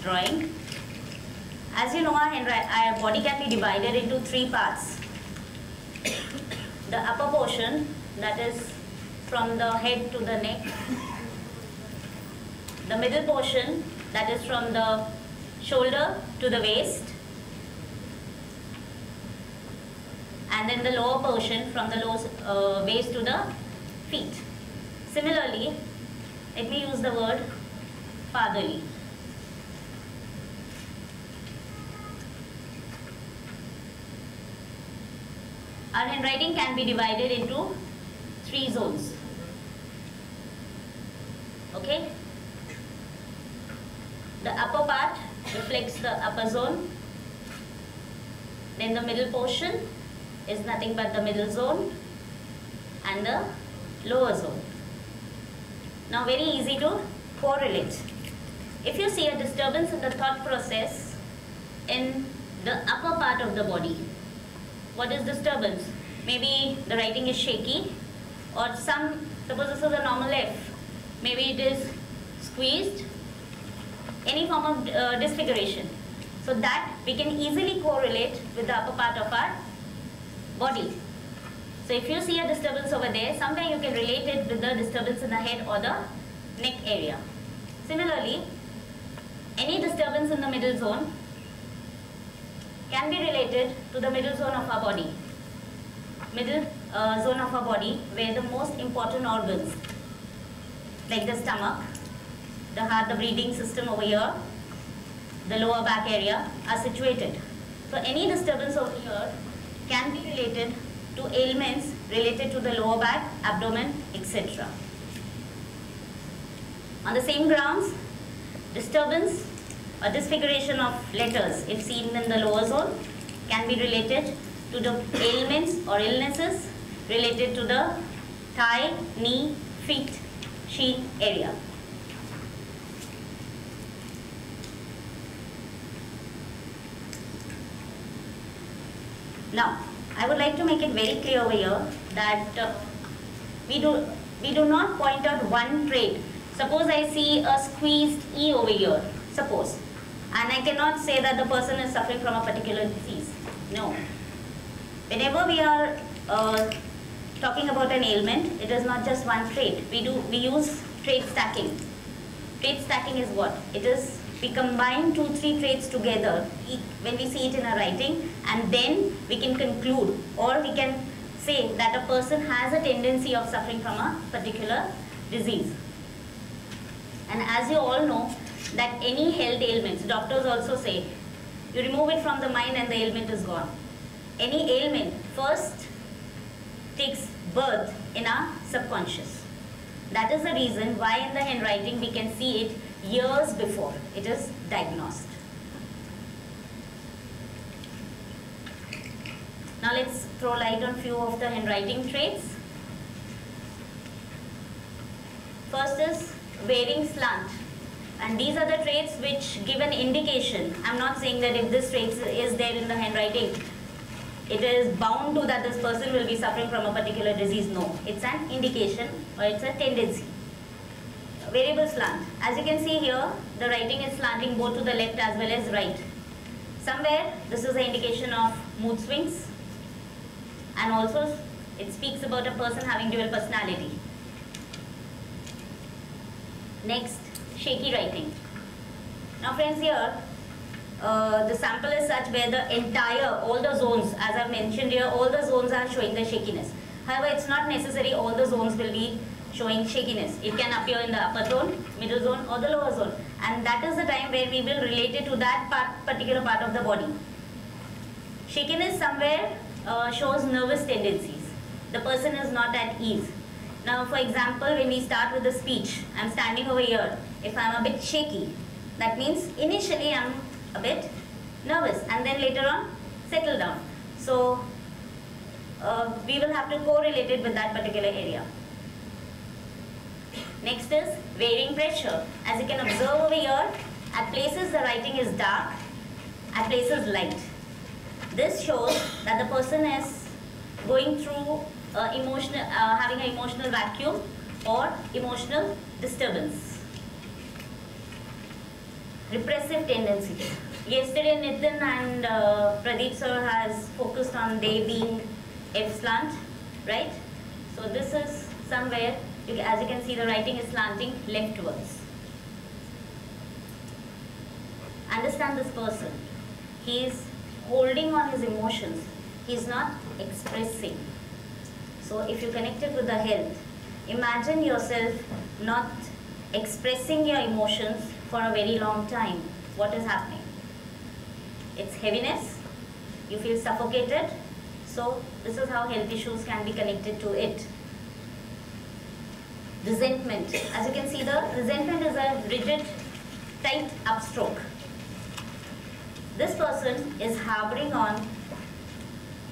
drawing. As you know, our body can be divided into three parts. The upper portion, that is from the head to the neck. The middle portion, that is from the shoulder to the waist. And then the lower portion from the waist to the feet. Similarly, let me use the word fatherly. Our handwriting can be divided into three zones. Okay? The upper part reflects the upper zone. Then the middle portion is nothing but the middle zone and the lower zone. Now very easy to correlate. If you see a disturbance in the thought process in the upper part of the body, what is disturbance? Maybe the writing is shaky, or suppose this is a normal F, maybe it is squeezed, any form of disfiguration. So that we can easily correlate with the upper part of our body. So if you see a disturbance over there, somewhere you can relate it with the disturbance in the head or the neck area. Similarly, any disturbance in the middle zone can be related to the middle zone of our body. Middle zone of our body, where the most important organs like the stomach, the heart, the breathing system over here, the lower back area are situated. So any disturbance over here can be related to ailments related to the lower back, abdomen, etc. On the same grounds, disturbance or disfiguration of letters, if seen in the lower zone, can be related to the ailments or illnesses related to the thigh, knee, feet, shin area. Now, I would like to make it very clear over here that we do not point out one trait. Suppose I see a squeezed E over here, suppose, and I cannot say that the person is suffering from a particular disease. No. Whenever we are talking about an ailment, it is not just one trait. We use trait stacking. Trait stacking is what? It is we combine 2-3 traits together when we see it in a writing, and then we can conclude, or we can say that a person has a tendency of suffering from a particular disease. And as you all know, that any health ailments, doctors also say, you remove it from the mind and the ailment is gone. Any ailment first takes birth in our subconscious. That is the reason why in the handwriting we can see it years before it is diagnosed. Now let's throw light on few of the handwriting traits. First is wearing slant. And these are the traits which give an indication. I'm not saying that if this trait is there in the handwriting, it is bound to that this person will be suffering from a particular disease. No, it's an indication or it's a tendency. Variable slant. As you can see here, the writing is slanting both to the left as well as right. Somewhere this is an indication of mood swings, and also it speaks about a person having dual personality. Next, shaky writing. Now friends, here the sample is such where the entire, all the zones, as I've mentioned here, all the zones are showing the shakiness. However, it's not necessary all the zones will be showing shakiness. It can appear in the upper zone, middle zone or the lower zone. And that is the time where we will relate it to that particular part of the body. Shakiness somewhere shows nervous tendencies. The person is not at ease. Now for example, when we start with the speech, I'm standing over here. If I'm a bit shaky, that means initially I'm a bit nervous and then later on settle down. So we will have to correlate it with that particular area. Next is varying pressure. As you can observe over here, at places the writing is dark, at places light. This shows that the person is going through having an emotional vacuum or emotional disturbance. repressive tendency. Yesterday Nitin and Pradeep sir has focused on they being F slant, right? So this is somewhere, as you can see, the writing is slanting leftwards. Understand this person. He is holding on his emotions. He is not expressing. So if you connect it with the health, imagine yourself not expressing your emotions for a very long time. What is happening? It's heaviness. You feel suffocated. So this is how health issues can be connected to it. Resentment. As you can see, the resentment is a rigid, tight upstroke. This person is harboring on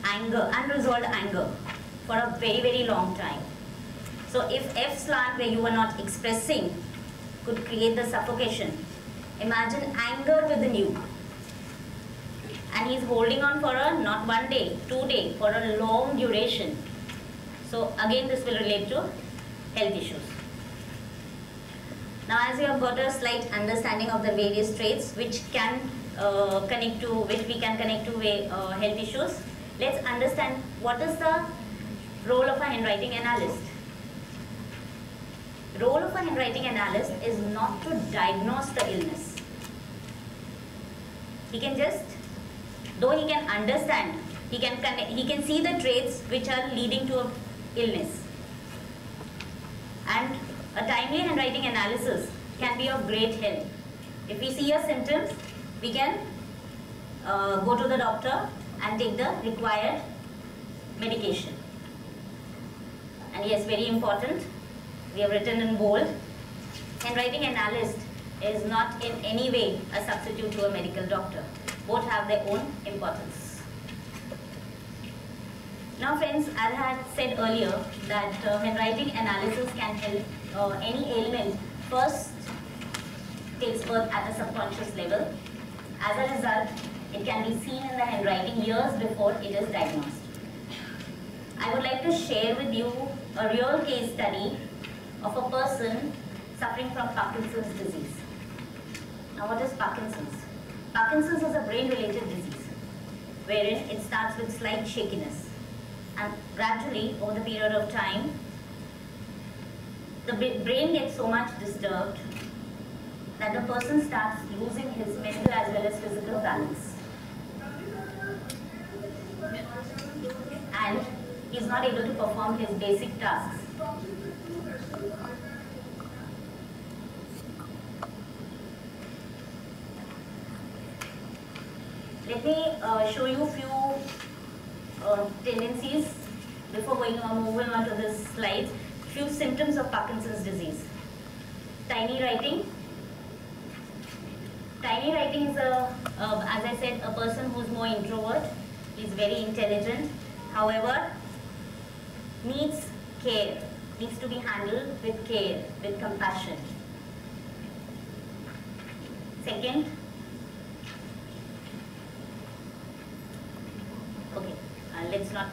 anger, unresolved anger, for a very, very long time. So if F slant, where you are not expressing, could create the suffocation, imagine anger within you. And he's holding on for a, not 1 day, 2 days, for a long duration. So again, this will relate to health issues. Now, as you have got a slight understanding of the various traits which can we can connect to health issues, let's understand what is the role of a handwriting analyst. Role of a handwriting analyst is not to diagnose the illness. He can just, though he can understand, he can see the traits which are leading to a illness. And a timely handwriting analysis can be of great help. If we see your symptoms, we can go to the doctor and take the required medication. And yes, very important, we have written in bold, handwriting analyst is not in any way a substitute to a medical doctor. Both have their own importance. Now friends, as I had said earlier that handwriting analysis can help any ailment first takes birth at a subconscious level. As a result, it can be seen in the handwriting years before it is diagnosed. I would like to share with you a real case study of a person suffering from Parkinson's disease. Now what is Parkinson's? Parkinson's is a brain-related disease wherein it starts with slight shakiness, and gradually over the period of time the brain gets so much disturbed that the person starts losing his mental as well as physical balance. And he is not able to perform his basic tasks. Let me show you a few tendencies before moving on to this slide. Few symptoms of Parkinson's disease. Tiny writing. Tiny writing is, as I said, a person who is more introvert. He is very intelligent. However, needs care. Needs to be handled with care, with compassion. Second, okay, let's not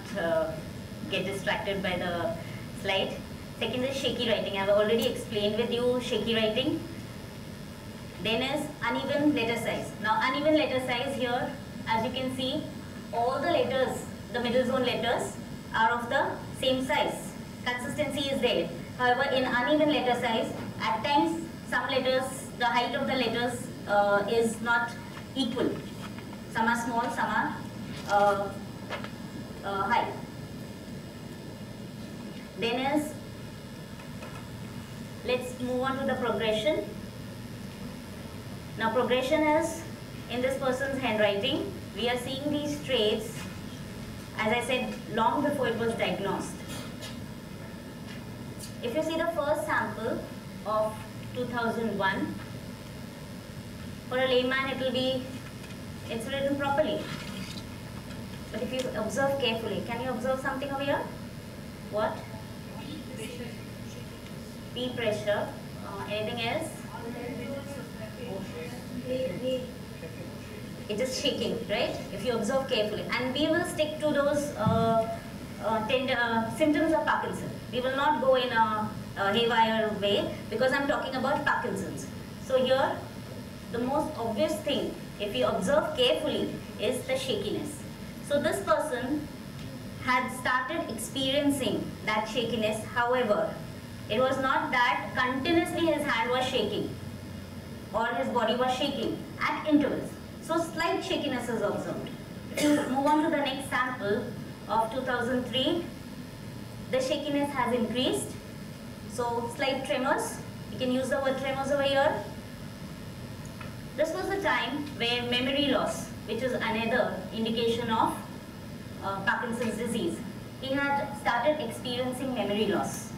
get distracted by the slide. Second is shaky writing. I have already explained with you shaky writing. Then is uneven letter size. Now uneven letter size here, as you can see, all the letters, the middle zone letters are of the same size. Consistency is there. However, in uneven letter size, at times some letters, the height of the letters is not equal. Some are small, some are high. Then is, let's move on to the progression. Now progression is, in this person's handwriting, we are seeing these traits, as I said, long before it was diagnosed. If you see the first sample of 2001, for a layman it will be, it's written properly. But if you observe carefully, can you observe something over here? What? P pressure. Anything else? It is shaking, right? If you observe carefully. And we will stick to those symptoms of Parkinson. We will not go in a haywire way because I'm talking about Parkinson's. So here, the most obvious thing, if you observe carefully, is the shakiness. So this person had started experiencing that shakiness. However, it was not that continuously his hand was shaking or his body was shaking at intervals. So slight shakiness is observed. If you move on to the next sample of 2003, the shakiness has increased. So slight tremors, you can use the word tremors over here. This was the time where memory loss, which is another indication of Parkinson's disease. He had started experiencing memory loss.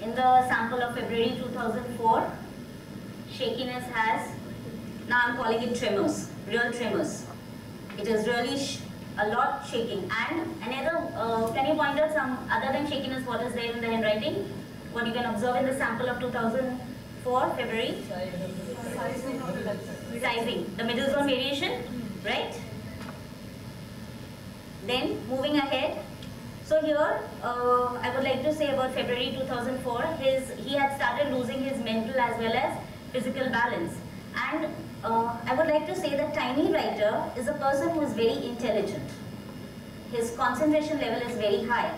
In the sample of February 2004, shakiness has, now I'm calling it tremors, real tremors. It is really a lot shaking. And another, can you point out some, other than shakiness, what is there in the handwriting? What you can observe in the sample of 2004, February? Sizing, the middle zone variation, right? Then, moving ahead. So here, I would like to say about February 2004, he had started losing his mental as well as physical balance. And I would like to say that tiny writer is a person who is very intelligent. His concentration level is very high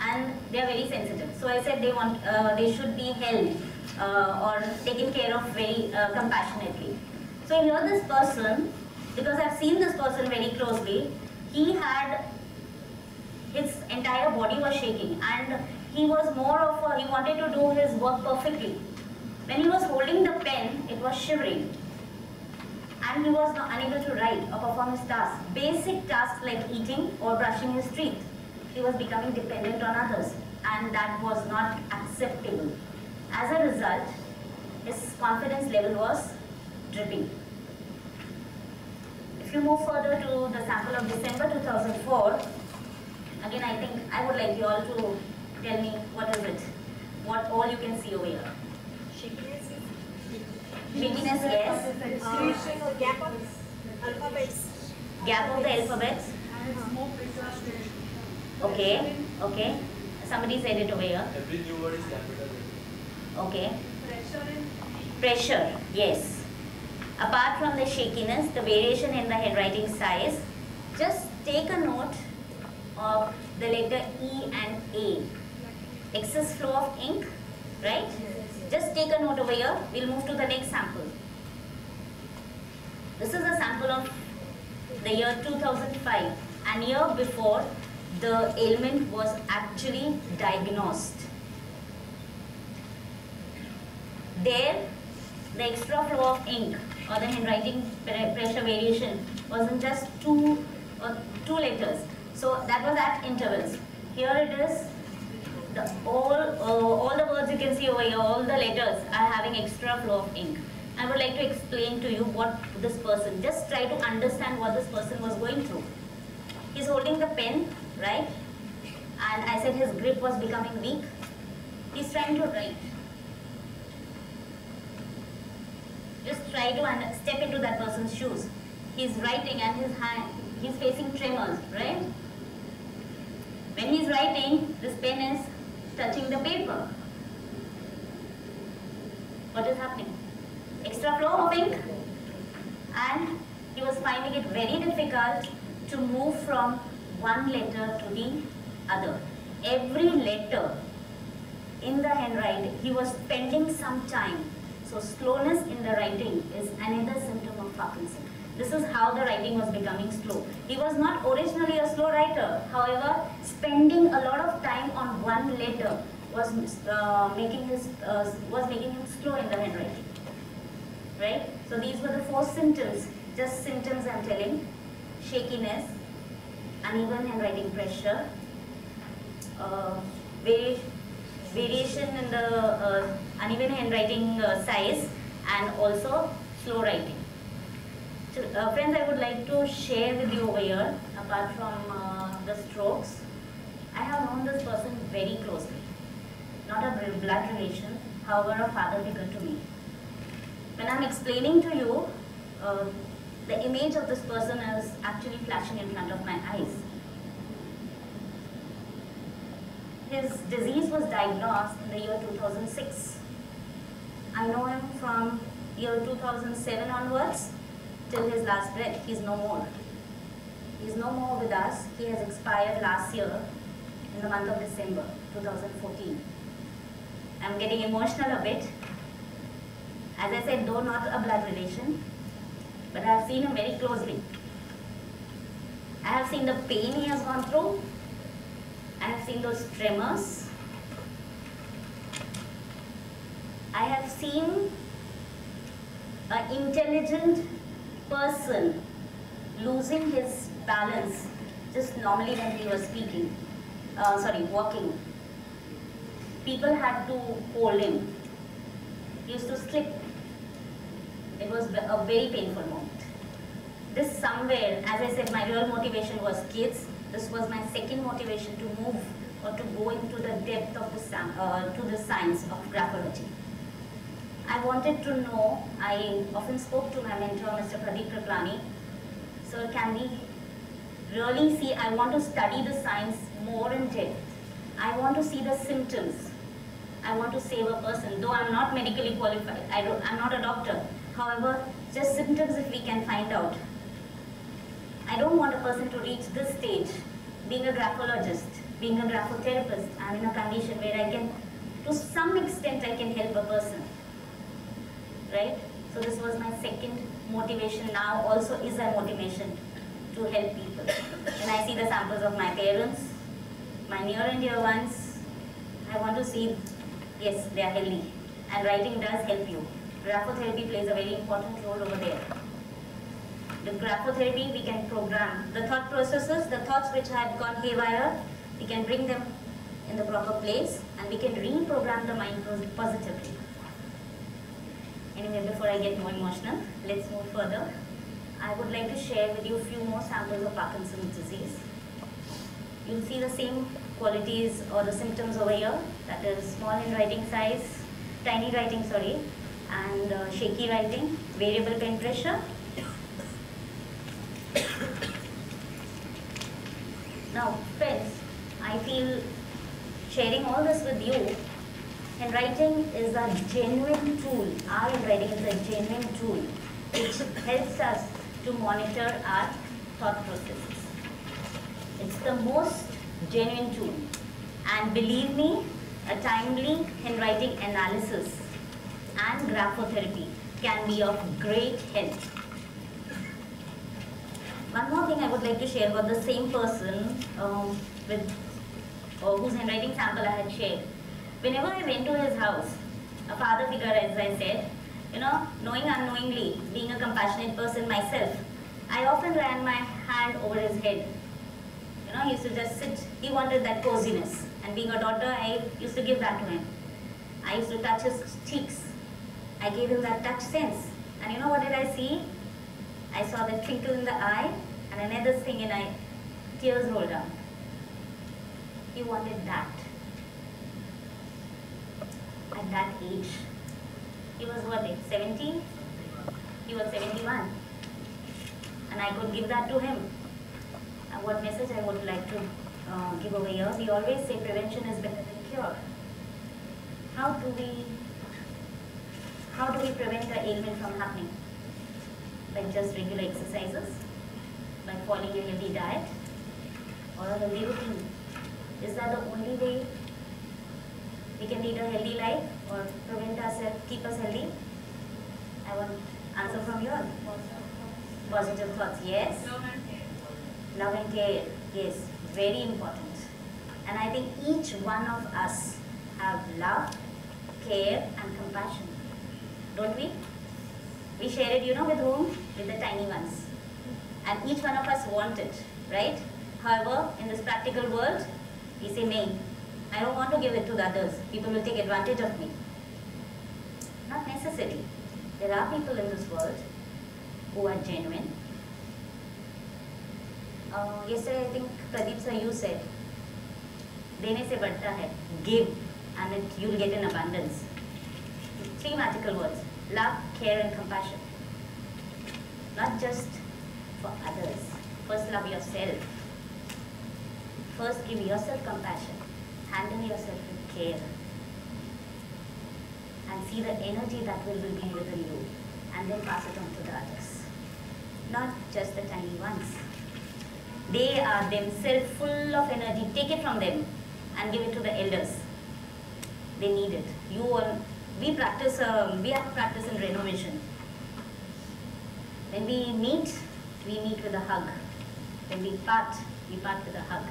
and they are very sensitive. So I said they should be held or taken care of very compassionately. So here this person, because I've seen this person very closely, his entire body was shaking and he was more of he wanted to do his work perfectly. When he was holding the pen, it was shivering and he was unable to write or perform his tasks. Basic tasks like eating or brushing his teeth. He was becoming dependent on others and that was not acceptable. As a result, his confidence level was dripping. If you move further to the sample of December 2004, again I think I would like you all to tell me what is it, what all you can see over here. Shakiness, yes. gap of alphabets. Gap of the alphabets. Okay, okay. Somebody said it over here. Every new word is capital. Okay. Pressure Pressure, yes. Apart from the shakiness, the variation in the handwriting size, just take a note of the letter E and A. Excess flow of ink, right? Just take a note over here. We'll move to the next sample. This is a sample of the year 2005. And year before, the ailment was actually diagnosed. There, the extra flow of ink or the handwriting pressure variation wasn't just two letters. So that was at intervals. Here it is. All the words you can see over here, all the letters are having extra flow of ink. I would like to explain to you what this person, just try to understand what this person was going through. He's holding the pen, right? And I said his grip was becoming weak. He's trying to write. Just try to step into that person's shoes. He's writing and his hand, he's facing tremors, right? When he's writing, this pen is touching the paper. What is happening? Extra flow of ink. And he was finding it very difficult to move from one letter to the other. Every letter in the handwriting, he was spending some time. So slowness in the writing is another symptom of Parkinson. This is how the writing was becoming slow. He was not originally a slow writer. However, spending a lot of time on one letter was making him slow in the handwriting. Right? So these were the 4 symptoms. Just symptoms I'm telling: shakiness, uneven handwriting pressure, variation in the uneven handwriting size, and also slow writing. So, friends, I would like to share with you over here, apart from the strokes, I have known this person very closely. Not a blood relation, however a father figure to me. When I'm explaining to you, the image of this person is actually flashing in front of my eyes. his disease was diagnosed in the year 2006. I know him from year 2007 onwards till his last breath. He's no more. He's no more with us. He has expired last year in the month of December 2014. I'm getting emotional a bit. As I said, though not a blood relation, but I have seen him very closely. I have seen the pain he has gone through. I have seen those tremors. I have seen an intelligent person losing his balance just normally when he was speaking, walking. People had to hold him. He used to slip. It was a very painful moment. This somewhere, as I said, my real motivation was kids. This was my second motivation to move or to go into the depth of the science of graphology. I wanted to know, I often spoke to my mentor, Mr. Pradeep Kriplani, sir, can we really see, I want to study the science more in depth. I want to see the symptoms. I want to save a person, though I'm not medically qualified. I'm not a doctor. However, just symptoms if we can find out. I don't want a person to reach this stage. Being a graphologist, being a graphotherapist, I'm in a condition where I can, to some extent, I can help a person. Right? So this was my second motivation. Now also is a motivation to help people. When I see the samples of my parents, my near and dear ones, I want to see, yes, they are healthy. And writing does help you. Graphotherapy plays a very important role over there. The graphotherapy, we can program the thought processes, the thoughts which have gone haywire, we can bring them in the proper place and we can reprogram the mind positively. Anyway, before I get more emotional, let's move further. I would like to share with you a few more samples of Parkinson's disease. You'll see the same qualities or the symptoms over here, that is small handwriting size, tiny writing, and shaky writing, variable pen pressure. Now, friends, I feel sharing all this with you, handwriting is a genuine tool. Our handwriting is a genuine tool which helps us to monitor our thought processes. It's the most genuine tool. And believe me, a timely handwriting analysis and graphotherapy can be of great help. One more thing I would like to share about the same person whose handwriting sample I had shared. Whenever I went to his house, a father figure, as I said, knowing unknowingly, being a compassionate person myself, I often ran my hand over his head. He used to just sit. He wanted that coziness. And being a daughter, I used to give that to him. I used to touch his cheeks. I gave him that touch sense. And you know what did I see? I saw the twinkle in the eye and another thing in eye, tears rolled down. He wanted that. At that age. He was what, 70? He was 71. And I could give that to him. And what message I would like to give over here? We always say prevention is better than cure. How do we prevent an ailment from happening? By just regular exercises, by following a healthy diet, or a healthy routine. Is that the only way we can lead a healthy life or prevent ourselves, keep us healthy? I want answer from you all. Positive thoughts, yes. Love and care, yes, very important. And I think each one of us have love, care and compassion. Don't we? We share it, with whom? With the tiny ones. And each one of us want it, right? However, in this practical world, we say, nay, I don't want to give it to the others. People will take advantage of me. Not necessary. There are people in this world who are genuine. Yesterday, I think Pradeep sir, you said, dene se badta hai, give, and you'll get in abundance. 3 magical words: love, care, and compassion. Not just for others. First, love yourself. First, give yourself compassion. Handle yourself with care. And see the energy that will be within you. And then pass it on to the others. Not just the tiny ones. They are themselves full of energy. Take it from them and give it to the elders. They need it. We practice. We have to practice in renovation. When we meet with a hug. When we part with a hug.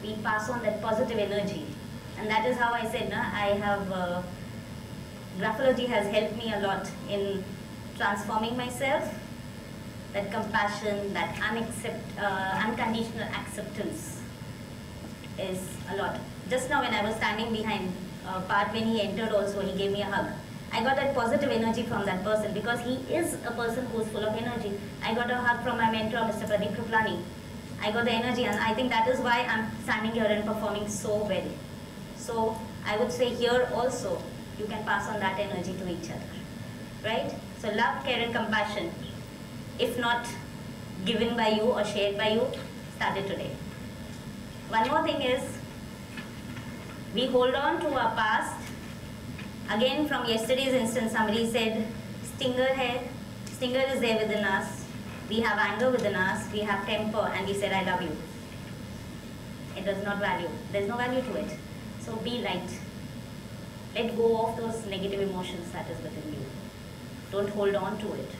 We pass on that positive energy, and that is how I said, graphology has helped me a lot in transforming myself. That compassion, that unconditional acceptance is a lot. Just now when I was standing behind Part, when he entered also, he gave me a hug. I got that positive energy from that person because he is a person who is full of energy. I got a hug from my mentor, Mr. Pradeep Kriplani. I got the energy, and I think that is why I'm standing here and performing so well. So I would say here also, you can pass on that energy to each other, right? So love, care and compassion, if not given by you or shared by you, start it today. One more thing is, we hold on to our past. Again, from yesterday's instance, somebody said, stinger is there within us. We have anger within us, we have temper, and we said, I love you. It does not value. There's no value to it. So be light. Let go of those negative emotions that is within you. Don't hold on to it.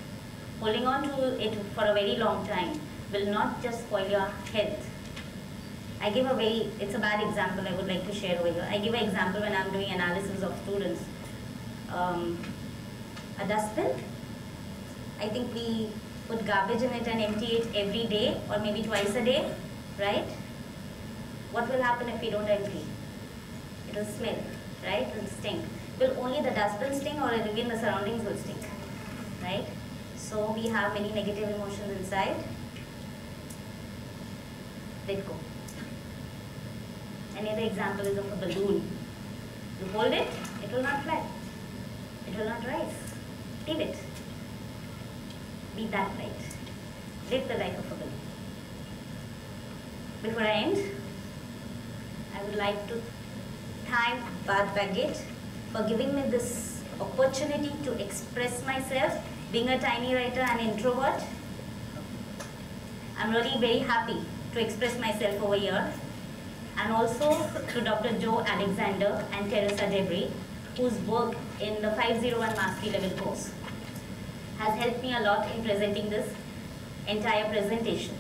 Holding on to it for a very long time will not just spoil your health. I give it's a bad example I would like to share over here. I give an example when I'm doing analysis of students. A dustbin, I think we put garbage in it and empty it every day or maybe twice a day, right? What will happen if we don't empty? It will smell, right? It will stink. Will only the dustbin stink, or even the surroundings will stink, right? So we have many negative emotions inside. Let go. Another example is of a balloon. You hold it, it will not fly. It will not rise. Leave it. Be that light. Live the life of a balloon. Before I end, I would like to thank Bart Baggett for giving me this opportunity to express myself. Being a tiny writer and introvert, I'm really very happy to express myself over here. And also to Dr. Joe Alexander and Teresa Debris, whose work in the 501 Mastery Level course has helped me a lot in presenting this entire presentation.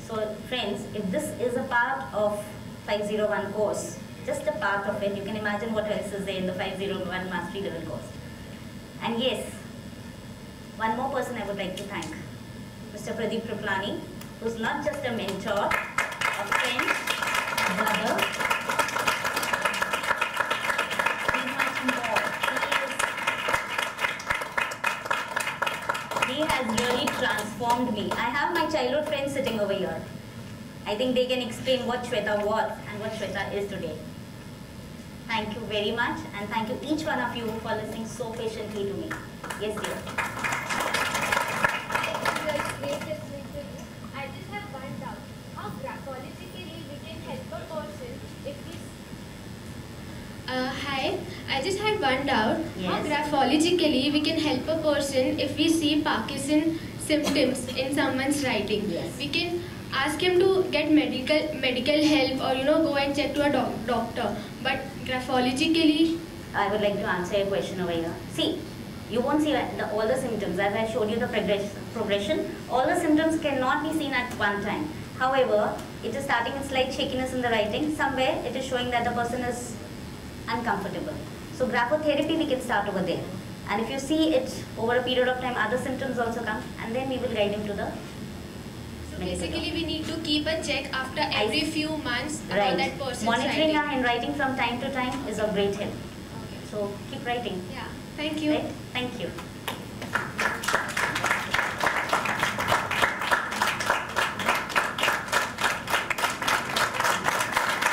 So friends, if this is a part of 501 course, just a part of it, you can imagine what else is there in the 501 Mastery Level course. And yes, one more person I would like to thank, Mr. Pradeep Kriplani, who's not just a mentor, a friend, a brother. He's much more. He has really transformed me. I have my childhood friends sitting over here. I think they can explain what Shweta was and what Shweta is today. Thank you very much, and thank you each one of you for listening so patiently to me. Yes, dear. I just have one doubt. How graphologically we can help a person if we... Hi, I just had one doubt. Yes. How graphologically we can help a person if we see Parkinson symptoms in someone's writing? Yes. We can ask him to get medical help, or go and check to a doctor. But graphologically, I would like to answer your question over here. See, you won't see all the symptoms. As I showed you the progression, all the symptoms cannot be seen at one time. However, it is starting with slight shakiness in the writing. Somewhere it is showing that the person is uncomfortable. So graphotherapy we can start over there. And if you see it over a period of time, other symptoms also come, and then we will guide him to the basically we need to keep a check after every few months about that person's Monitoring writing. our handwriting from time to time is of great help. Okay. So keep writing. Yeah. Thank you. Right? Thank you.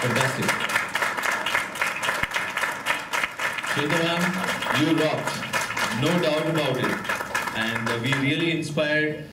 Fantastic. Shweta ma'am, you rocked. No doubt about it. And we really inspired